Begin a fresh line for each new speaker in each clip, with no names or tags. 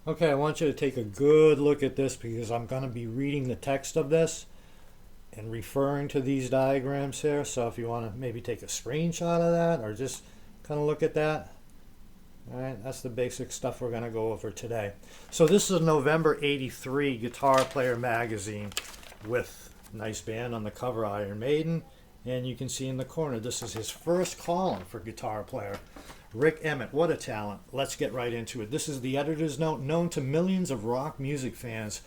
Okay, I want you to take a good look at this because I'm going to be reading the text of this and referring to these diagrams here. So if you want to maybe take a screenshot of that or just kind of look at that. All right, that's the basic stuff we're going to go over today. So this is a November '83 Guitar Player magazine with a nice band on the cover, Iron Maiden. And you can see in the corner, this is his first column for Guitar Player. Rick Emmet, what a talent. Let's get right into it. This is the editor's note, known to millions of rock music fans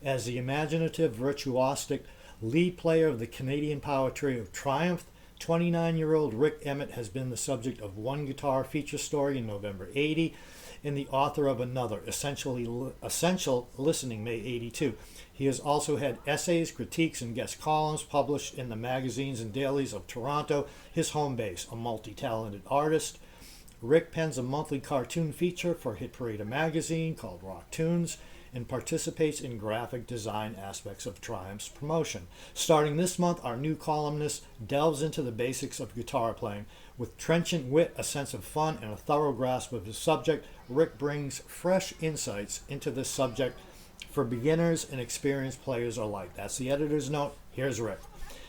as the imaginative, virtuosic lead player of the Canadian power trio Triumph. 29-year-old Rick Emmet has been the subject of one guitar feature story in November '80 and the author of another, Essential Listening, May '82. He has also had essays, critiques, and guest columns published in the magazines and dailies of Toronto, his home base. A multi-talented artist, Rick pens a monthly cartoon feature for Hit Parade magazine called Rock Tunes and participates in graphic design aspects of Triumph's promotion. Starting this month, our new columnist delves into the basics of guitar playing. With trenchant wit, a sense of fun, and a thorough grasp of his subject, Rick brings fresh insights into this subject for beginners and experienced players alike. That's the editor's note. Here's Rick.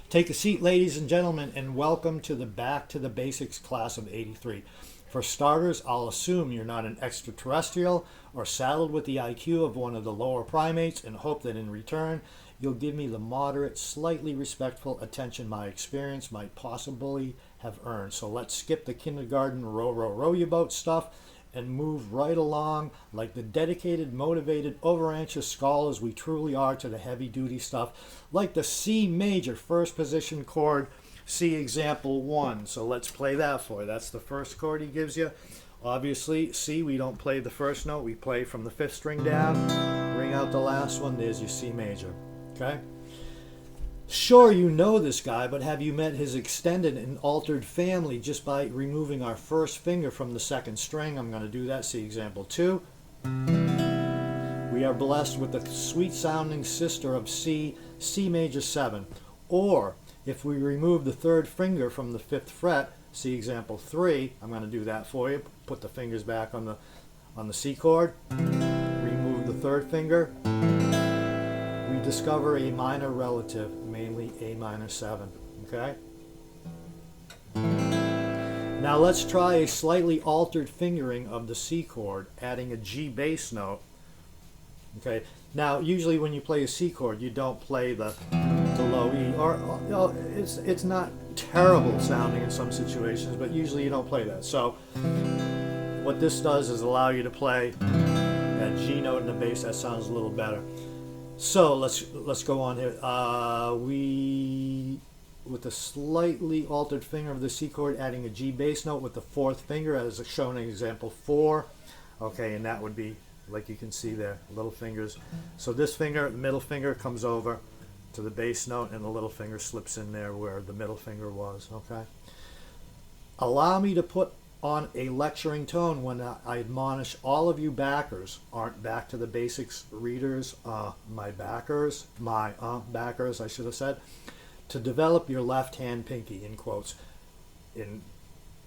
Take a seat, ladies and gentlemen, and welcome to the Back to the Basics class of '83. For starters, I'll assume you're not an extraterrestrial or saddled with the IQ of one of the lower primates and hope that in return you'll give me the moderate, slightly respectful attention my experience might possibly have earned. So let's skip the kindergarten row your boat stuff and move right along like the dedicated, motivated, over-anxious scholars we truly are to the heavy-duty stuff, like the C major first position chord. See example 1. So let's play that for you. That's the first chord he gives you. Obviously, C, we don't play the first note. We play from the 5th string down. Ring out the last one. There's your C major. Okay? Sure, you know this guy, but have you met his extended and altered family just by removing our first finger from the 2nd string? I'm going to do that. See example 2. We are blessed with the sweet-sounding sister of C, C major 7. Or if we remove the 3rd finger from the 5th fret, see example 3, I'm going to do that for you. Put the fingers back on the C chord. Remove the 3rd finger. We discover a minor relative, mainly A minor 7. Okay? Now let's try a slightly altered fingering of the C chord, adding a G bass note. Okay? Now, usually when you play a C chord, you don't play the low E, or it's not terrible sounding in some situations, but usually you don't play that. So what this does is allow you to play that G note in the bass. That sounds a little better. So let's go on here. We, with a slightly altered finger of the C chord, adding a G bass note with the 4th finger, as shown in example 4. Okay, and that would be, like you can see there, little fingers. So this finger, the middle finger, comes over to the bass note, and the little finger slips in there where the middle finger was. Okay. Allow me to put on a lecturing tone when I admonish all of you backers, aren't back to the basics readers, my backers, I should have said, to develop your left hand pinky, in quotes, in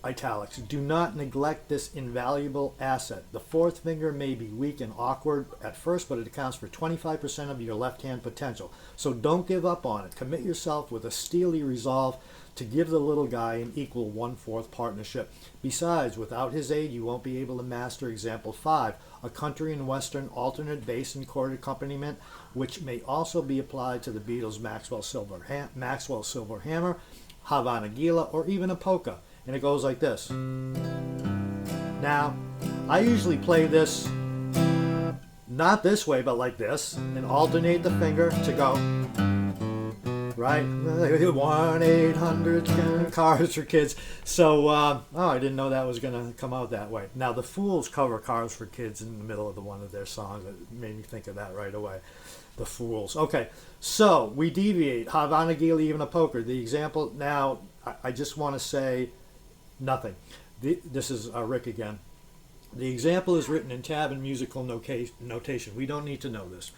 italics. Do not neglect this invaluable asset. The 4th finger may be weak and awkward at first, but it accounts for 25% of your left hand potential. So don't give up on it. Commit yourself with a steely resolve to give the little guy an equal 1/4 partnership. Besides, without his aid, you won't be able to master example 5, a country and western alternate bass and chord accompaniment, which may also be applied to the Beatles' Maxwell Silver Hammer, Havana Gila, or even a polka. And it goes like this. Now, I usually play this not this way, but like this, and alternate the finger to go, right? 1-800 Cars for Kids. So, I didn't know that was going to come out that way. Now, the Fools cover Cars for Kids in the middle of one of their songs. It made me think of that right away. The Fools. Okay, so we deviate. Havana Gila, even a poker. The example, now, I just want to say nothing. This is Rick again. The example is written in tab and musical notation. We don't need to know this.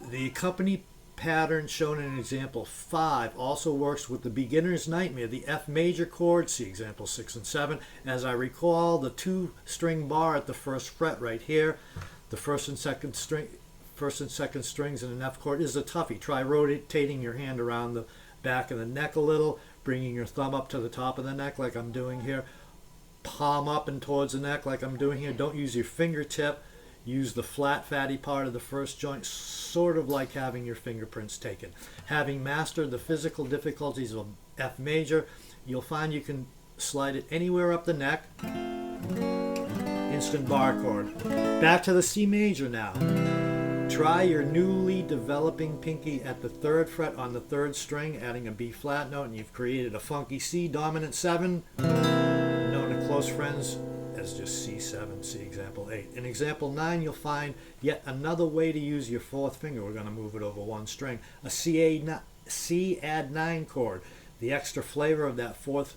The accompany pattern shown in example 5 also works with the beginner's nightmare, the F major chord, see example 6 and 7. As I recall, the 2-string bar at the 1st fret right here, The first and second strings in an F chord is a toughie. Try rotating your hand around the back of the neck a little, bringing your thumb up to the top of the neck like I'm doing here, palm up and towards the neck like I'm doing here. Don't use your fingertip. Use the flat, fatty part of the first joint, sort of like having your fingerprints taken. Having mastered the physical difficulties of F major, you'll find you can slide it anywhere up the neck. Instant bar chord. Back to the C major now. Try your newly developing pinky at the 3rd fret on the 3rd string, adding a B flat note, and you've created a funky C dominant 7, known to close friends as just C7, see example 8. In example 9, you'll find yet another way to use your 4th finger. We're going to move it over one string. A C add 9 chord. The extra flavor of that 4th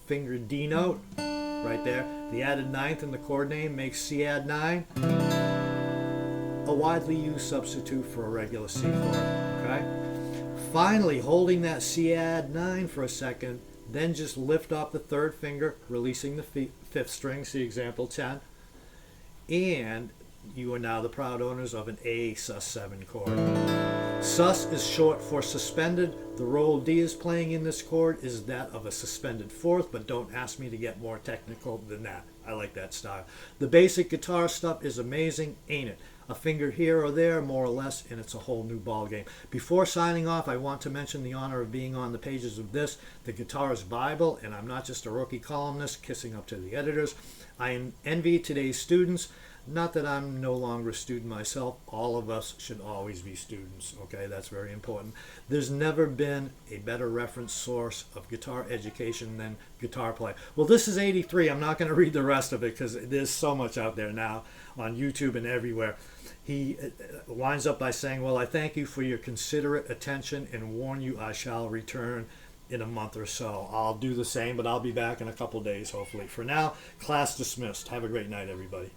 finger D note, right there. The added 9th in the chord name makes C add 9 a widely used substitute for a regular C chord. Okay. Finally, holding that C add 9 for a second, then just lift off the 3rd finger, releasing the 5th string, see example 10, and you are now the proud owners of an A sus7 chord. Sus is short for suspended. The role D is playing in this chord is that of a suspended 4th, but don't ask me to get more technical than that. I like that style. The basic guitar stuff is amazing, ain't it? A finger here or there, more or less, and it's a whole new ball game. Before signing off, I want to mention the honor of being on the pages of this, the Guitarist Bible, and I'm not just a rookie columnist kissing up to the editors. I envy today's students. Not that I'm no longer a student myself. All of us should always be students, okay? That's very important. There's never been a better reference source of guitar education than Guitar Play. Well, this is 83. I'm not going to read the rest of it because there's so much out there now on YouTube and everywhere. He winds up by saying, well, I thank you for your considerate attention and warn you I shall return in a month or so. I'll do the same, but I'll be back in a couple days, hopefully. For now, class dismissed. Have a great night, everybody.